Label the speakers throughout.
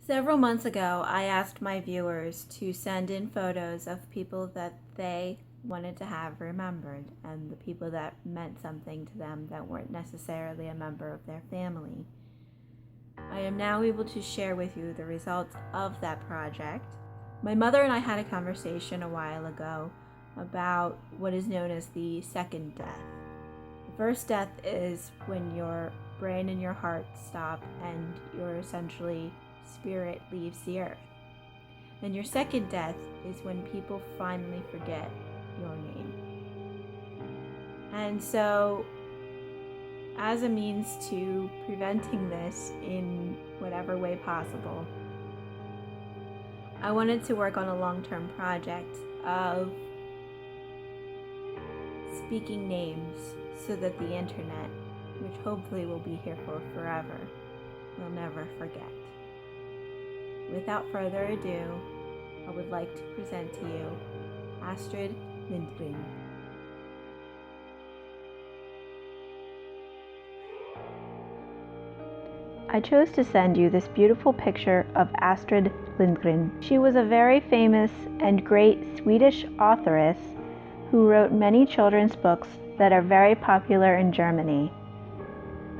Speaker 1: Several months ago, I asked my viewers to send in photos of people that they wanted to have remembered and the people that meant something to them that weren't necessarily a member of their family. I am now able to share with you the results of that project. My mother and I had a conversation a while ago about what is known as the second death. The first death is when your brain and your heart stop and your essentially spirit leaves the earth. And your second death is when people finally forget your name. And so, as a means to preventing this in whatever way possible, I wanted to work on a long-term project of speaking names so that the internet, which hopefully will be here for forever, will never forget. Without further ado, I would like to present to you Astrid Lindgren. I chose to send you this beautiful picture of Astrid Lindgren. She was a very famous and great Swedish authoress who wrote many children's books that are very popular in Germany.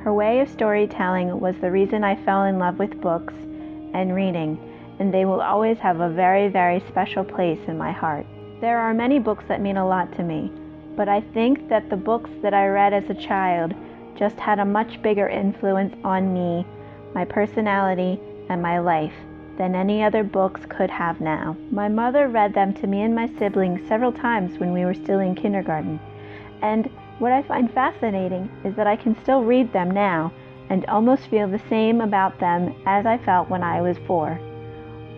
Speaker 1: Her way of storytelling was the reason I fell in love with books and reading, and they will always have a very, very special place in my heart. There are many books that mean a lot to me, but I think that the books that I read as a child just had a much bigger influence on me, my personality, and my life than any other books could have now. My mother read them to me and my siblings several times when we were still in kindergarten, and what I find fascinating is that I can still read them now and almost feel the same about them as I felt when I was 4.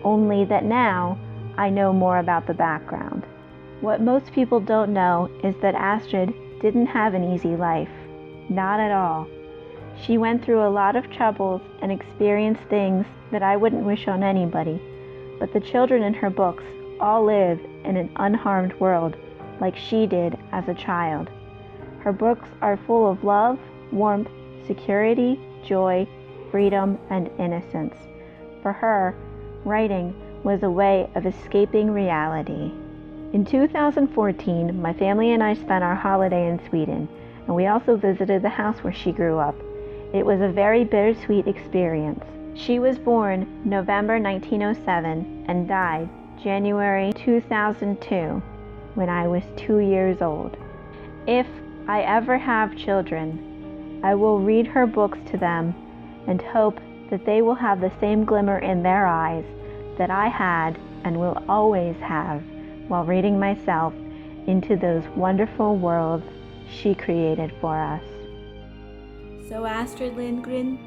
Speaker 1: Only that now I know more about the background. What most people don't know is that Astrid didn't have an easy life. Not at all. She went through a lot of troubles and experienced things that I wouldn't wish on anybody, but the children in her books all live in an unharmed world like she did as a child. Her books are full of love, warmth, security, joy, freedom, and innocence. For her, writing was a way of escaping reality. In 2014, my family and I spent our holiday in Sweden, and we also visited the house where she grew up. It was a very bittersweet experience. She was born November 1907 and died January 2002 when I was 2 years old. If I ever have children, I will read her books to them and hope that they will have the same glimmer in their eyes that I had and will always have while reading myself into those wonderful worlds she created for us. So Astrid Lindgren,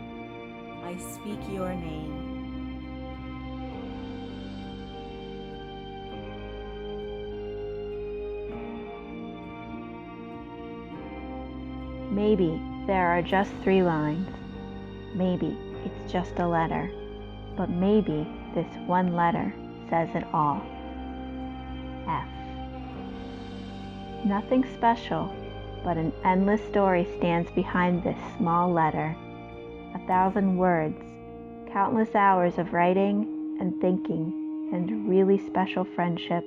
Speaker 1: I speak your name. Maybe there are just 3 lines. Maybe it's just a letter. But maybe this one letter says it all. F. Nothing special, but an endless story stands behind this small letter. 1,000 words, countless hours of writing and thinking, and really special friendship.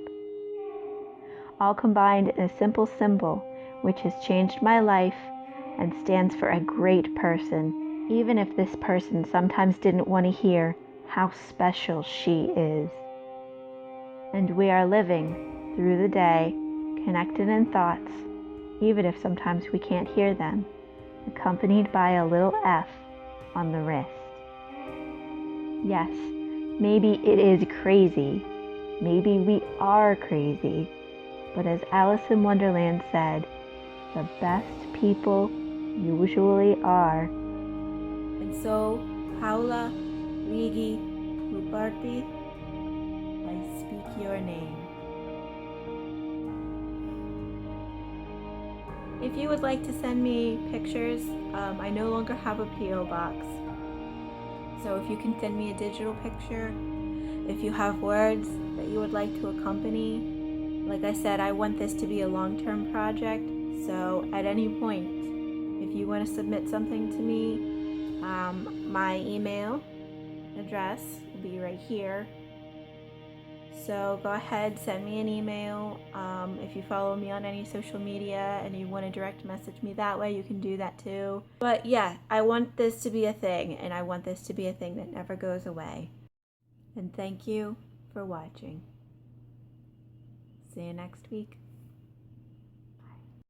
Speaker 1: All combined in a simple symbol which has changed my life and stands for a great person, even if this person sometimes didn't want to hear how special she is. And we are living through the day, connected in thoughts, even if sometimes we can't hear them, accompanied by a little F on the wrist. Yes, maybe it is crazy. Maybe we are crazy. But as Alice in Wonderland said, the best people usually are. And so, Paula Luigi Lubardi, I speak your name. If you would like to send me pictures, I no longer have a P.O. box. So if you can send me a digital picture, if you have words that you would like to accompany, like I said, I want this to be a long-term project. So at any point, if you want to submit something to me, my email address will be right here. So go ahead, send me an email. If you follow me on any social media and you want to direct message me that way, you can do that too. But yeah, I want this to be a thing, and I want this to be a thing that never goes away. And thank you for watching. See you next week.